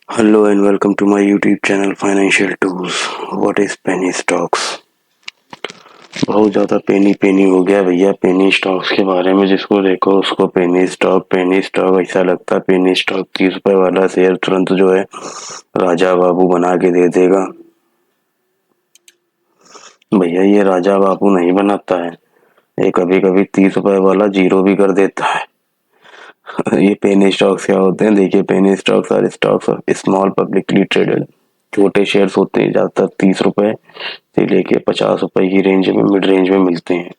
Hello and welcome to my YouTube channel Financial Tools. What is penny stocks? बहुत ज़्यादा पेनी पेनी हो गया भैया पेनी स्टॉक्स के बारे में। जिसको देखो उसको पेनी स्टॉक ऐसा लगता है। पेनी स्टॉक 30 रुपए वाला शेयर तुरंत जो है राजा बाबू बना के दे देगा। भैया ये राजा बाबू नहीं बनाता है, ये कभी कभी 30 रुपए वाला जीरो भी कर देता है। ये पेनी स्टॉक्स क्या होते हैं? देखिए, penny stocks are stocks of small publicly traded. छोटे शेयर्स होते हैं, ज़्यादातर 30 रुपए से लेके 50 रुपए की रेंज में, मिड रेंज में मिलते हैं।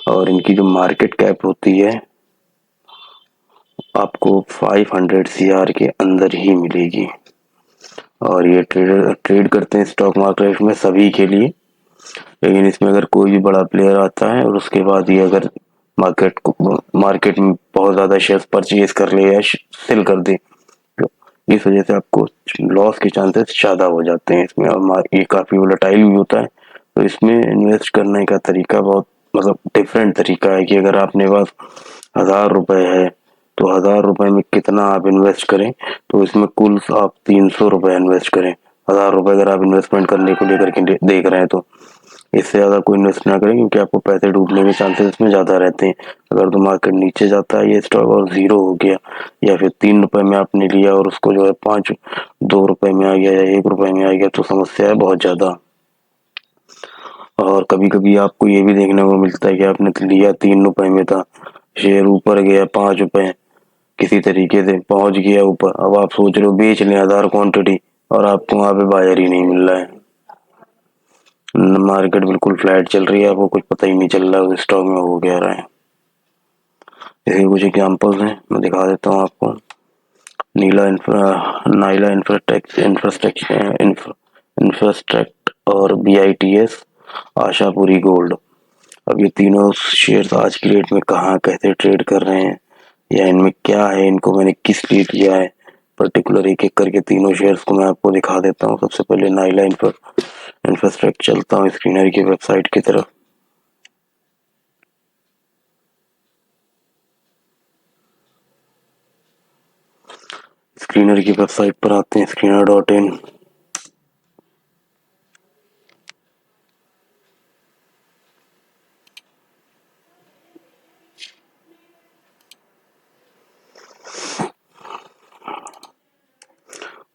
और इनकी जो मार्केट कैप होती है आपको 500 CR के अंदर ही मिलेगी। और ये ट्रेड करते हैं स्टॉक मार्केट में सभी के लिए। लेकिन इसमें अगर कोई भी बड़ा प्लेयर आता है और उसके बाद ये अगर मार्केट में बहुत ज़्यादा शेयर्स परचेज कर ले या सेल कर दे, तो इस वजह से आपको लॉस के चांसेस ज़्यादा हो जाते हैं इसमें। और ये काफ़ी वोलेटाइल भी होता है। तो इसमें इन्वेस्ट करने का तरीका बहुत डिफरेंट तरीका है कि अगर आपने पास 1000 रुपए है तो 1000 रुपए में कितना आप इन्वेस्ट करें। तो इसमें कुल आप 300 रुपए इन्वेस्ट करें। 1000 रुपए अगर आप इन्वेस्टमेंट करने को लेकर के देख रहे हैं तो इससे ज़्यादा कोई इन्वेस्ट ना करें, क्योंकि आपको पैसे डूबने के चांसेस इसमें ज़्यादा रहते हैं। अगर तो मार्केट नीचे जाता है ये स्टॉक और ज़ीरो हो गया, या फिर 3 रुपए में आपने लिया और उसको जो है 2 रुपए में आ गया या 1 रुपए में आ गया, तो समस्या है बहुत ज़्यादा। और कभी कभी आपको ये भी देखने को मिलता है कि आपने लिया 3 रुपए में था, शेयर ऊपर गया 5 रुपए, किसी तरीके से पहुंच गया ऊपर। अब आप सोच रहे हो बेच लें आधार क्वांटिटी, और आपको वहां पे बायर ही नहीं मिल रहा है। मार्केट बिल्कुल फ्लैट चल रही है, आपको कुछ पता ही नहीं चल रहा है उस स्टॉक में हो क्या रहा है। इसके कुछ एग्जांपल्स हैं, मैं दिखा देता हूँ आपको। नाइला इंफ्रास्ट्रक्ट और BITS, आशापुरी गोल्ड। अब ये तीनों शेयर्स आज की डेट में कहाँ कैसे ट्रेड कर रहे हैं या इनमें क्या है, इनको मैंने किस लिए किया है, पर्टिकुलर एक एक करके तीनों शेयर्स को मैं आपको दिखा देता हूँ। सबसे पहले नाइला इंफ्रास्ट्रक्ट चलता हूँ स्क्रीनर की वेबसाइट की तरफ। स्क्रीनर की वेबसाइट पर आते हैं, screener.in।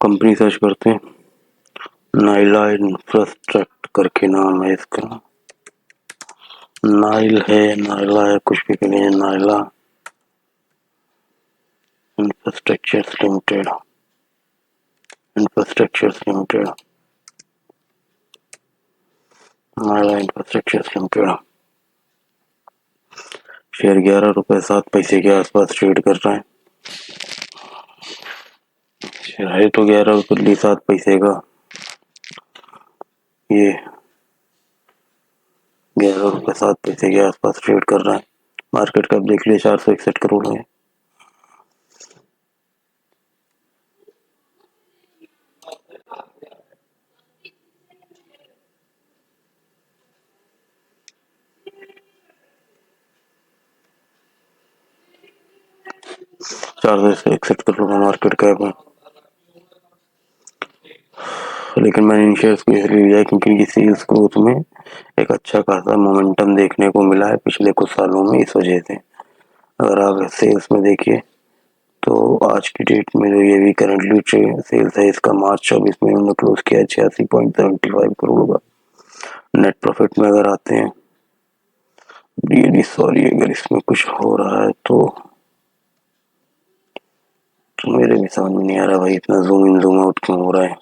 कंपनी सर्च करते हैं, नाइला इंफ्रास्ट्रक्ट करके नाम है इसका। नाइला है, कुछ भी के लिए Naila infrastructures limited, Naila infrastructures limited. Share 11 रुपए 7 पैसे के आसपास ट्रेड कर रहा है। शेयर है तो 11 रुपये 7 पैसे का। ये 11 रुपये 7 पैसे के आसपास ट्रेड कर रहा है। मार्केट कैप देख लिए 461 करोड़ है। चार सौ इकसठ करोड़ का मार्केट कैप है। लेकिन मैंने इन शेयर्स को इसलिए लिया है क्योंकि इनकी सेल्स ग्रोथ में एक अच्छा खासा मोमेंटम देखने को मिला है पिछले कुछ सालों में, इस वजह से। अगर आप सेल्स में देखिए तो आज की डेट में जो ये भी करंटली सेल्स है इसका, मार्च 24 में उन्होंने क्लोज किया 86.75 करोड़ का। नेट प्रॉफिट में अगर आते हैं, रियली सॉरी अगर इसमें कुछ हो रहा है तो मेरे भी समझ में नहीं आ रहा भाई, इतना जूम इन जूम आउट क्यों हो रहा है।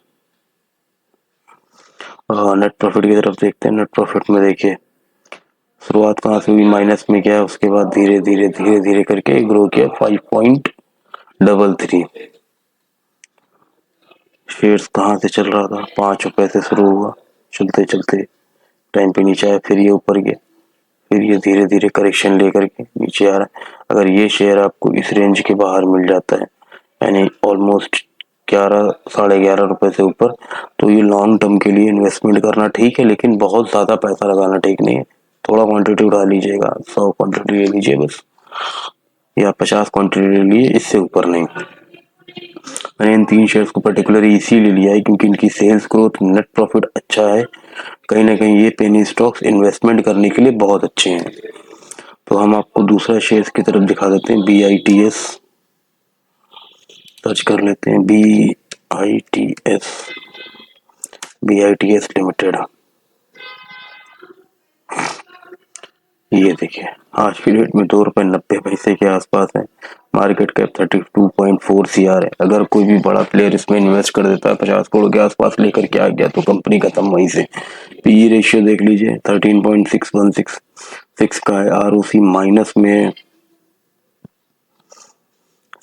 नेट प्रॉफिट की तरफ देखते हैं। नेट प्रॉफिट में देखिए शुरुआत कहाँ से हुई, माइनस में गया, उसके बाद धीरे धीरे करके ग्रो किया 5.33। शेयर्स कहाँ से चल रहा था, 5 रुपए से शुरू हुआ, चलते चलते टाइम पे नीचे आया, फिर ये ऊपर गया, फिर ये धीरे धीरे करेक्शन लेकर के नीचे आ रहा है। अगर ये शेयर आपको इस रेंज के बाहर मिल जाता है, यानी ऑलमोस्ट 11 साढ़े 11 रुपए से ऊपर, तो ये लॉन्ग टर्म के लिए इन्वेस्टमेंट करना ठीक है, लेकिन बहुत ज़्यादा पैसा लगाना ठीक नहीं है। थोड़ा क्वांटिटी उठा लीजिएगा, 100 क्वांटिटी ले लीजिए बस, या 50 क्वांटिटी ले लीजिए, इससे ऊपर नहीं। मैंने इन 3 शेयर्स को पर्टिकुलरली इसीलिए लिया है क्योंकि इनकी सेल्स ग्रोथ, नेट प्रॉफिट अच्छा है। कहीं न कहीं ये पेनी स्टॉक्स इन्वेस्टमेंट करने के लिए बहुत अच्छे हैं। तो हम आपको दूसरा शेयर्स की तरफ दिखा देते हैं, BITS सर्च कर लेते हैं, BITS लिमिटेड। ये देखिए आज की डेट में ₹2.90 के आसपास है। मार्केट कैप 32.4 CR है। अगर कोई भी बड़ा प्लेयर इसमें इन्वेस्ट कर देता है 50 करोड़ के आसपास लेकर के आ गया तो कंपनी खत्म वहीं से। पीई रेशियो देख लीजिए 13.616 का है। ROC माइनस में है।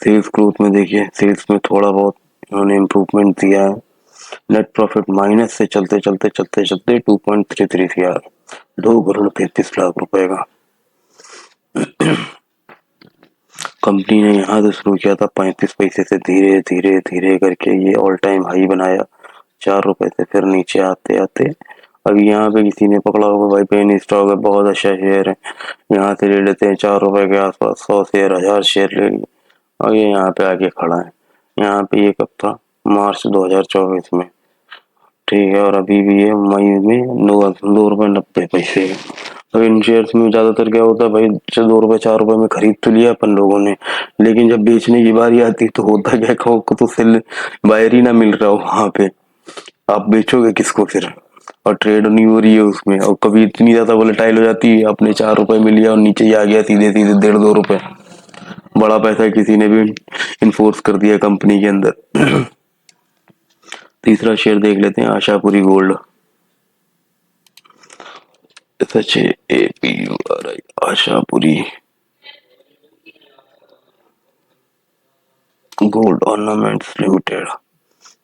सेल्स ग्रोथ में देखिए, सेल्स में थोड़ा बहुत इन्होंने इम्प्रूवमेंट दिया है। नेट प्रॉफिट माइनस से चलते 2.33 CR, 2 करोड़ 33 लाख रुपए का। कंपनी ने यहाँ से शुरू किया था 35 पैसे से, धीरे धीरे धीरे करके ये ऑल टाइम हाई बनाया 4 रुपए से, फिर नीचे आते आते अभी यहाँ पे किसी ने पकड़ा होगा भाई पेनी स्टॉक है, बहुत अच्छा शेयर है, यहाँ से ले लेते हैं 4 रुपए के आसपास, 100 शेयर 1000 शेयर ले लिए और ये यहाँ पे आके खड़ा है। यहाँ पे ये कब था, मार्च 2024 में, ठीक है, और अभी भी ये मई में 2 रुपए 90 पैसे। अब इन शेयर्स में ज्यादातर क्या होता है भाई, 2 रुपए 4 रुपए में खरीद तो लिया अपन लोगों ने, लेकिन जब बेचने की बारी आती तो होता क्या, को तो सेल बायर ही ना मिल रहा हो वहां पे, आप बेचोगे किसको फिर, और ट्रेड नहीं हो रही है उसमें, और कभी इतनी ज्यादा वोलेटाइल हो जाती है, आपने 4 रुपए में लिया और नीचे ही आ गया सीधे सीधे 1.5-2 रुपए, बड़ा पैसा किसी ने भी इन्फोर्स कर दिया कंपनी के अंदर। तीसरा शेयर देख लेते हैं, Ashapuri gold, SHAPURI, Ashapuri gold ornaments limited,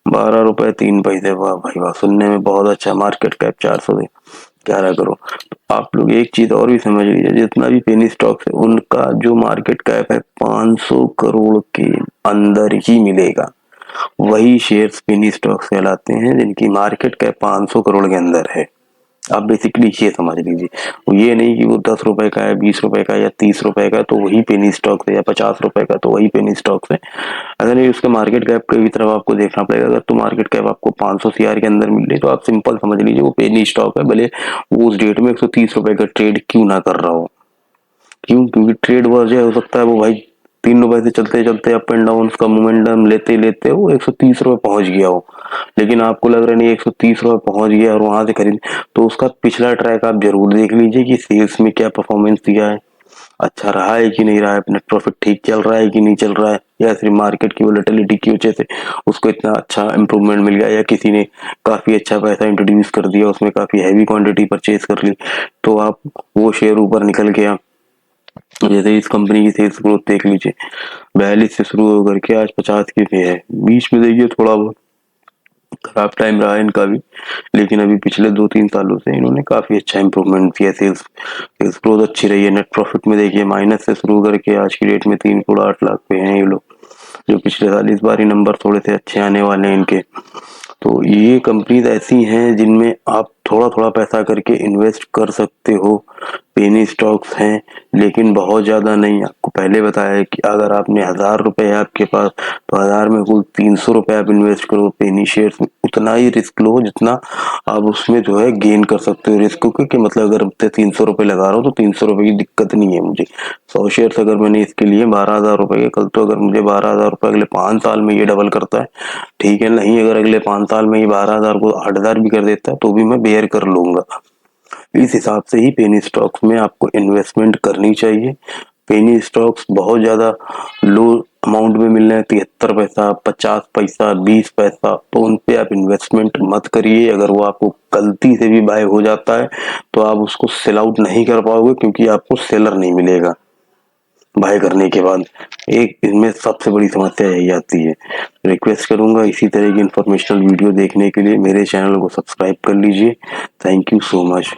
12 रुपए 3 पैसे। वाह भाई वाह, सुनने में बहुत अच्छा। Market cap 411 crore. तो आप लोग एक चीज और भी समझ लीजिए, जितना भी पेनी स्टॉक्स है उनका जो मार्केट कैप है 500 करोड़ के अंदर ही मिलेगा। वही शेयर्स पेनी स्टॉक्स कहलाते हैं जिनकी मार्केट कैप 500 करोड़ के अंदर है। आप बेसिकली ये समझ लीजिए, वो ये नहीं कि वो 10 रुपए का है, 20 रुपए का या 30 रुपए का तो वही पेनी स्टॉक है, या 50 रुपए का तो वही पेनी स्टॉक है। अगर नहीं, उसके मार्केट कैप की तरफ आपको देखना पड़ेगा। अगर तो मार्केट कैप आपको 500 CR के अंदर मिल रही तो आप सिंपल समझ लीजिए वो पेनी स्टॉक है, भले वो उस डेट में 130 रुपए का ट्रेड क्यों ना कर रहा हो। क्यों? क्योंकि ट्रेड वर्जय हो सकता है वो भाई 3 रुपए से चलते चलते अप एंड डाउन उसका मोमेंटम लेते लेते वो 130 रुपए पहुंच गया हो, लेकिन आपको लग रहा नहीं 130 रुपए पहुंच गया और वहां से खरीद, तो उसका पिछला ट्रैक आप जरूर देख लीजिए कि सेल्स में क्या परफॉर्मेंस दिया है, अच्छा रहा है कि नहीं रहा है, नेट प्रॉफिट ठीक चल रहा है कि नहीं चल रहा है, या सिर्फ मार्केट की वोलेटिलिटी की वजह से उसको इतना अच्छा इंप्रूवमेंट मिल गया, या किसी ने काफी अच्छा पैसा इंट्रोड्यूस कर दिया, उसमें काफी हैवी क्वांटिटी परचेज कर ली तो आप वो शेयर ऊपर निकल गया। जैसे इस कंपनी की सेल्स ग्रोथ देख लीजिए, 42 से शुरू होकर के आज 50 की पे है। बीच में देखिए थोड़ा बहुत खराब टाइम रहा है इनका भी, लेकिन अभी पिछले 2-3 सालों से इन्होंने काफी अच्छा इंप्रूवमेंट किया। सेल्स ग्रोथ अच्छी रही है। नेट प्रॉफिट में देखिए माइनस से शुरू करके आज की डेट में 3 करोड़ 8 लाख पे हैं ये लोग, जो पिछले साल, इस बार ही नंबर थोड़े से अच्छे आने वाले हैं इनके। तो ये कंपनीज ऐसी हैं जिनमें आप थोड़ा थोड़ा पैसा करके इन्वेस्ट कर सकते हो। पेनी स्टॉक्स हैं लेकिन बहुत ज्यादा नहीं। आपको पहले बताया है कि अगर आपने 1000 रुपए है आपके पास तो 1000 में कुल 300 रुपए आप इन्वेस्ट करो पेनी शेयर्स में, उतना ही रिस्क लो जितना आप उसमें जो है गेन कर सकते हो रिस्क को, कि मतलब अगर 300 रुपए लगा रहा हूँ तो 300 रुपए की दिक्कत नहीं है मुझे। 100 शेयर्स अगर मैंने इसके लिए 12,000 रुपए के, कल तो अगर मुझे 12,000 रुपए अगले 5 साल में ये डबल करता है, ठीक है, नहीं अगर अगले 5 साल में ये 12,000 को 8,000 भी कर देता है तो भी मैं बेयर कर लूंगा। इस हिसाब से ही पेनी स्टॉक्स में आपको इन्वेस्टमेंट करनी चाहिए। पेनी स्टॉक्स बहुत ज्यादा लो अमाउंट में मिल रहे हैं, 73 पैसा 50 पैसा 20 पैसा, तो उन पे आप इन्वेस्टमेंट मत करिए। अगर वो आपको गलती से भी बाय हो जाता है तो आप उसको सेल आउट नहीं कर पाओगे क्योंकि आपको सेलर नहीं मिलेगा बाय करने के बाद। एक इनमें सबसे बड़ी समस्या यही आती है। रिक्वेस्ट करूंगा इसी तरह की इंफॉर्मेशनल वीडियो देखने के लिए मेरे चैनल को सब्सक्राइब कर लीजिए। Thank you so much.